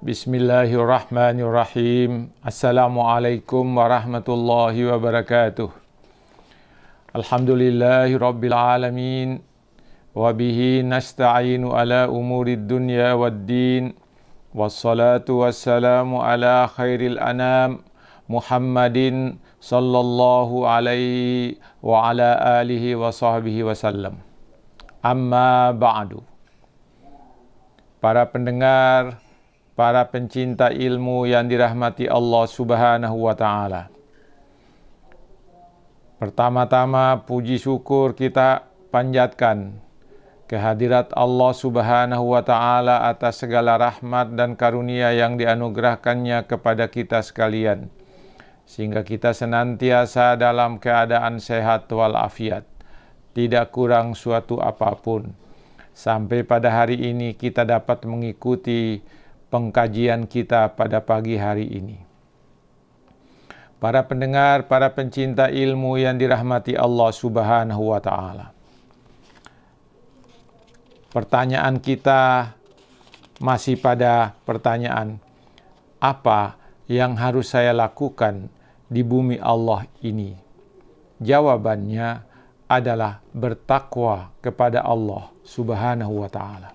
Bismillahirrahmanirrahim. Assalamualaikum warahmatullahi wabarakatuh. Alhamdulillahi rabbil alamin. Wabihi nasta'inu ala umurid dunya waddin. Wassalatu wassalamu ala khairil anam Muhammadin sallallahu alaihi wa ala alihi wa sahbihi wasallam. Amma ba'du. Para pendengar, para pencinta ilmu yang dirahmati Allah Subhanahu wa Ta'ala. Pertama-tama puji syukur kita panjatkan kehadirat Allah Subhanahu wa Ta'ala atas segala rahmat dan karunia yang dianugerahkannya kepada kita sekalian, sehingga kita senantiasa dalam keadaan sehat walafiat, tidak kurang suatu apapun. Sampai pada hari ini kita dapat mengikuti pengkajian kita pada pagi hari ini. Para pendengar, para pencinta ilmu yang dirahmati Allah Subhanahu wa Ta'ala. Pertanyaan kita masih pada pertanyaan, apa yang harus saya lakukan di bumi Allah ini? Jawabannya adalah bertakwa kepada Allah Subhanahu wa Ta'ala.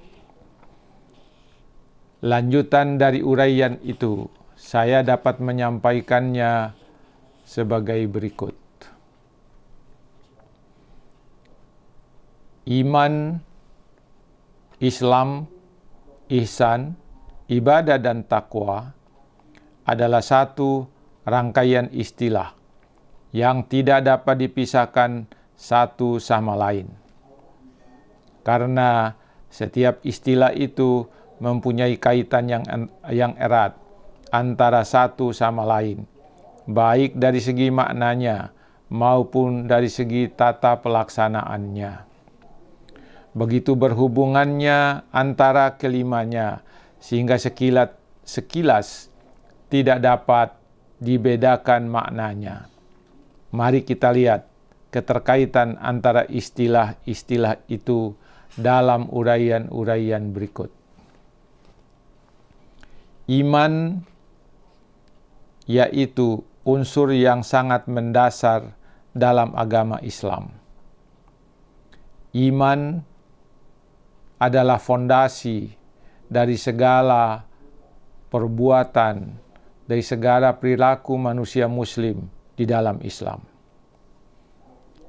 Lanjutan dari uraian itu, saya dapat menyampaikannya sebagai berikut. Iman, Islam, ihsan, ibadah dan takwa adalah satu rangkaian istilah yang tidak dapat dipisahkan satu sama lain. Karena setiap istilah itu mempunyai kaitan yang erat antara satu sama lain, baik dari segi maknanya maupun dari segi tata pelaksanaannya. Begitu berhubungannya antara kelimanya, sehingga sekilas tidak dapat dibedakan maknanya. Mari kita lihat keterkaitan antara istilah-istilah itu dalam uraian-uraian berikut. Iman yaitu unsur yang sangat mendasar dalam agama Islam. Iman adalah fondasi dari segala perbuatan, dari segala perilaku manusia muslim di dalam Islam.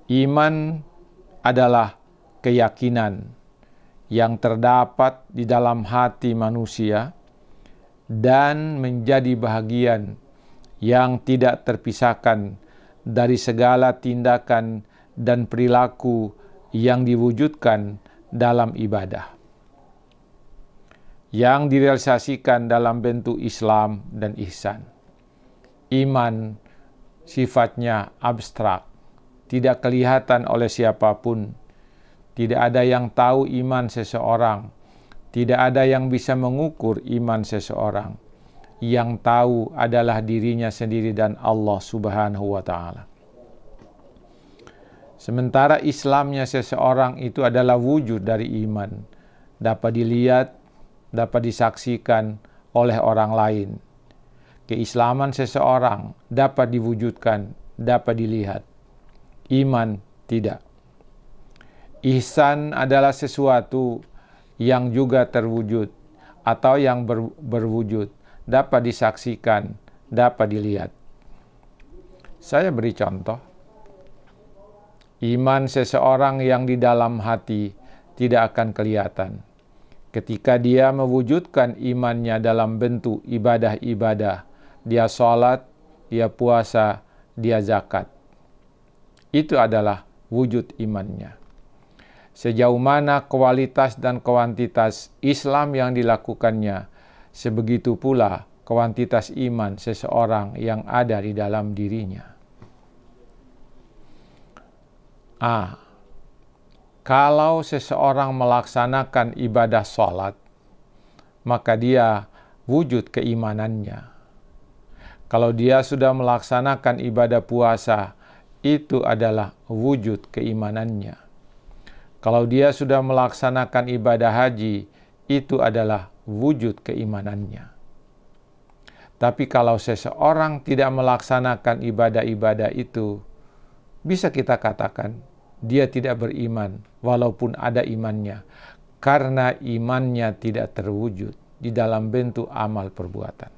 Iman adalah keyakinan yang terdapat di dalam hati manusia dan menjadi bahagian yang tidak terpisahkan dari segala tindakan dan perilaku yang diwujudkan dalam ibadah, yang direalisasikan dalam bentuk Islam dan ihsan. Iman sifatnya abstrak, tidak kelihatan oleh siapapun. Tidak ada yang tahu iman seseorang. Tidak ada yang bisa mengukur iman seseorang. Yang tahu adalah dirinya sendiri dan Allah Subhanahu wa Ta'ala. Sementara Islamnya seseorang itu adalah wujud dari iman. Dapat dilihat, dapat disaksikan oleh orang lain. Keislaman seseorang dapat diwujudkan, dapat dilihat. Iman tidak. Ihsan adalah sesuatu yang juga terwujud atau yang berwujud, dapat disaksikan, dapat dilihat. Saya beri contoh. Iman seseorang yang di dalam hati tidak akan kelihatan. Ketika dia mewujudkan imannya dalam bentuk ibadah-ibadah, dia sholat, dia puasa, dia zakat. Itu adalah wujud imannya. Sejauh mana kualitas dan kuantitas Islam yang dilakukannya, sebegitu pula kuantitas iman seseorang yang ada di dalam dirinya. Kalau seseorang melaksanakan ibadah sholat, maka dia wujud keimanannya. Kalau dia sudah melaksanakan ibadah puasa, itu adalah wujud keimanannya. Kalau dia sudah melaksanakan ibadah haji, itu adalah wujud keimanannya. Tapi kalau seseorang tidak melaksanakan ibadah-ibadah itu, bisa kita katakan dia tidak beriman walaupun ada imannya, karena imannya tidak terwujud di dalam bentuk amal perbuatan.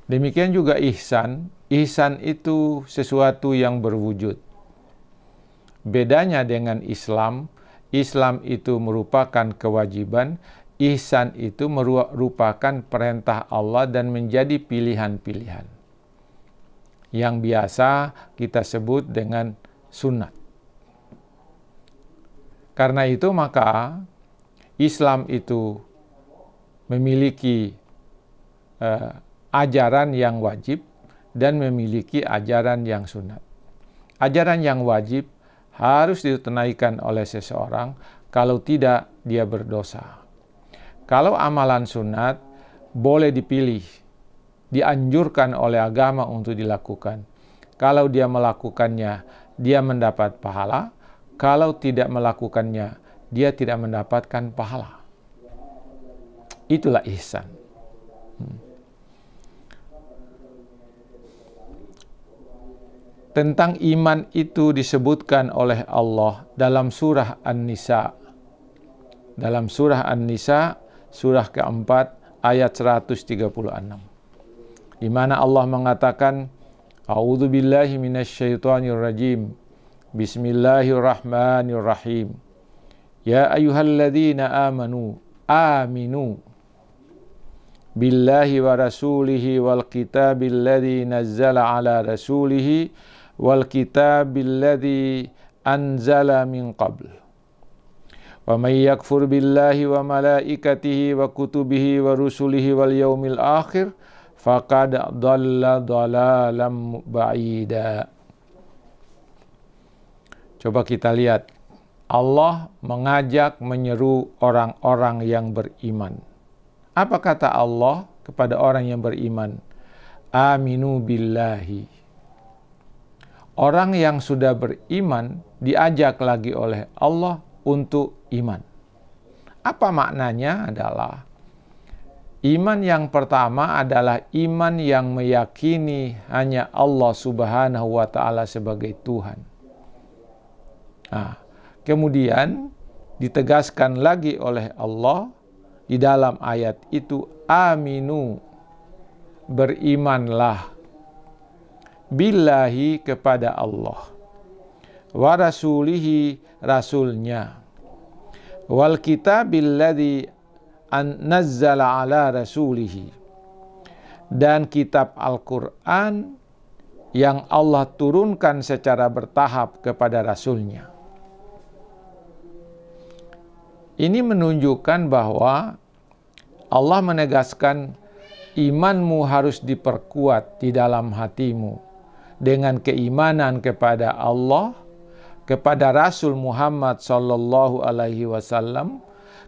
Demikian juga ihsan. Ihsan itu sesuatu yang berwujud. Bedanya dengan Islam, Islam itu merupakan kewajiban, ihsan itu merupakan perintah Allah dan menjadi pilihan-pilihan yang biasa kita sebut dengan sunnat. Karena itu maka Islam itu memiliki ajaran yang wajib dan memiliki ajaran yang sunat. Ajaran yang wajib harus ditunaikan oleh seseorang, kalau tidak dia berdosa. Kalau amalan sunat boleh dipilih, dianjurkan oleh agama untuk dilakukan. Kalau dia melakukannya, dia mendapat pahala. Kalau tidak melakukannya, dia tidak mendapatkan pahala. Itulah ihsan. Tentang iman itu disebutkan oleh Allah dalam surah An-Nisa. Dalam surah An-Nisa, surah keempat, ayat 136. Di mana Allah mengatakan, A'udzu billahi minasyaitonir rajim. Bismillahirrahmanirrahim. Ya ayyuhalladzina amanu, aminu billahi wa rasulihi wal kitabil ladzi nazzala ala rasulihi wal kitabil ladzi anzala min qabl. Wa may yakfur billahi wa malaikatihi wa kutubihi wa rusulihi wal yaumil akhir faqad dhalla dhalalan ba'ida. Coba kita lihat, Allah mengajak menyeru orang-orang yang beriman. Apa kata Allah kepada orang yang beriman? Aminu billahi. Orang yang sudah beriman diajak lagi oleh Allah untuk iman. Apa maknanya? Adalah iman yang pertama adalah iman yang meyakini hanya Allah Subhanahu wa ta'ala sebagai Tuhan. Nah, kemudian ditegaskan lagi oleh Allah di dalam ayat itu, aminu, berimanlah billahi kepada Allah, wa rasulihi, rasulnya, wal kitabil ladzi nazzala ala rasulihi, dan kitab Al-Quran yang Allah turunkan secara bertahap kepada rasulnya. Ini menunjukkan bahwa Allah menegaskan imanmu harus diperkuat di dalam hatimu dengan keimanan kepada Allah, kepada Rasul Muhammad sallallahu alaihi wasallam,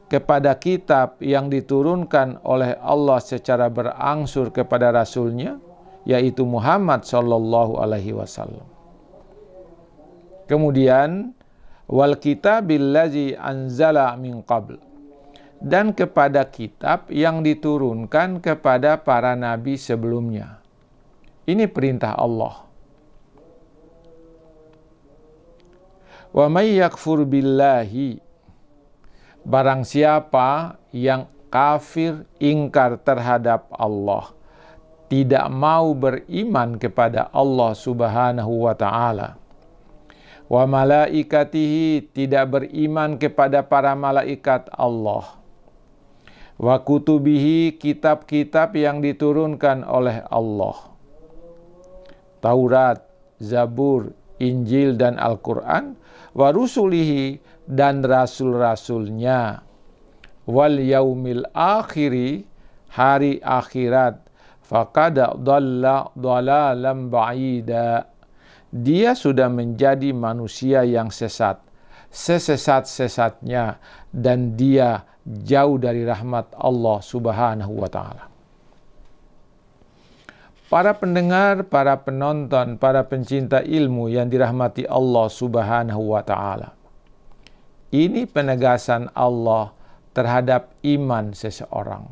kepada kitab yang diturunkan oleh Allah secara berangsur kepada Rasulnya, yaitu Muhammad sallallahu alaihi wasallam. Kemudian wal kitabil ladzi anzala min qabl, dan kepada kitab yang diturunkan kepada para nabi sebelumnya. Ini perintah Allah. Wa may yakfur billahi, barang siapa yang kafir, ingkar terhadap Allah, tidak mau beriman kepada Allah Subhanahu wa ta'ala, wa malaikatihi, tidak beriman kepada para malaikat Allah, wa kutubihi, kitab-kitab yang diturunkan oleh Allah, Taurat, Zabur, Injil dan Al-Quran, wa rusulihi, dan rasul-rasulnya, wal yaumil akhiri, hari akhirat, faqad dhalla dhalalan ba'ida, dia sudah menjadi manusia yang sesat, sesesat-sesatnya, dan dia jauh dari rahmat Allah Subhanahu wa ta'ala. Para pendengar, para penonton, para pencinta ilmu yang dirahmati Allah Subhanahu wa ta'ala, ini penegasan Allah terhadap iman seseorang.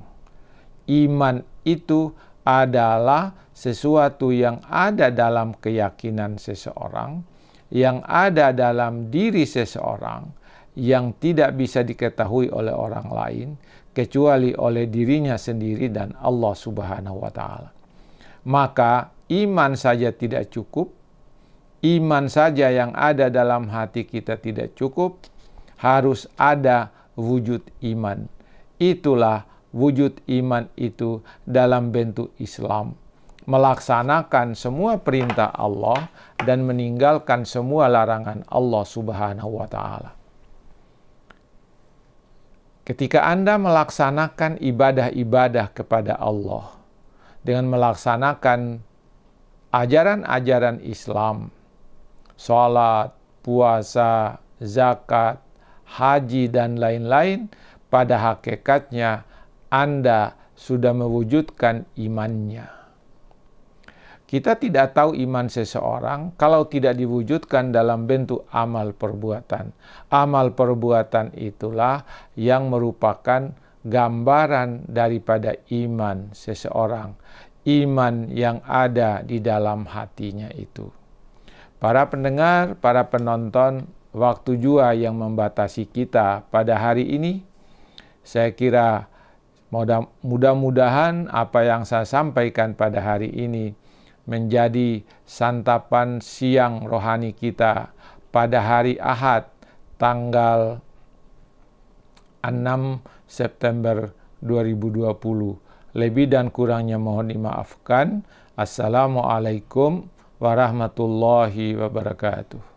iman itu adalah sesuatu yang ada dalam keyakinan seseorang, yang ada dalam diri seseorang, yang tidak bisa diketahui oleh orang lain kecuali oleh dirinya sendiri dan Allah Subhanahu wa Ta'ala. Maka iman saja tidak cukup, iman saja yang ada dalam hati kita tidak cukup, harus ada wujud iman. Itulah wujud iman itu dalam bentuk Islam, melaksanakan semua perintah Allah dan meninggalkan semua larangan Allah Subhanahu wa Ta'ala. Ketika Anda melaksanakan ibadah-ibadah kepada Allah dengan melaksanakan ajaran-ajaran Islam, salat, puasa, zakat, haji, dan lain-lain, pada hakikatnya Anda sudah mewujudkan imannya. Kita tidak tahu iman seseorang kalau tidak diwujudkan dalam bentuk amal perbuatan. Amal perbuatan itulah yang merupakan gambaran daripada iman seseorang. Iman yang ada di dalam hatinya itu. Para pendengar, para penonton, waktu jua yang membatasi kita pada hari ini, saya kira mudah-mudahan apa yang saya sampaikan pada hari ini menjadi santapan siang rohani kita pada hari Ahad tanggal 6 September 2020. Lebih dan kurangnya mohon dimaafkan. Assalamualaikum warahmatullahi wabarakatuh.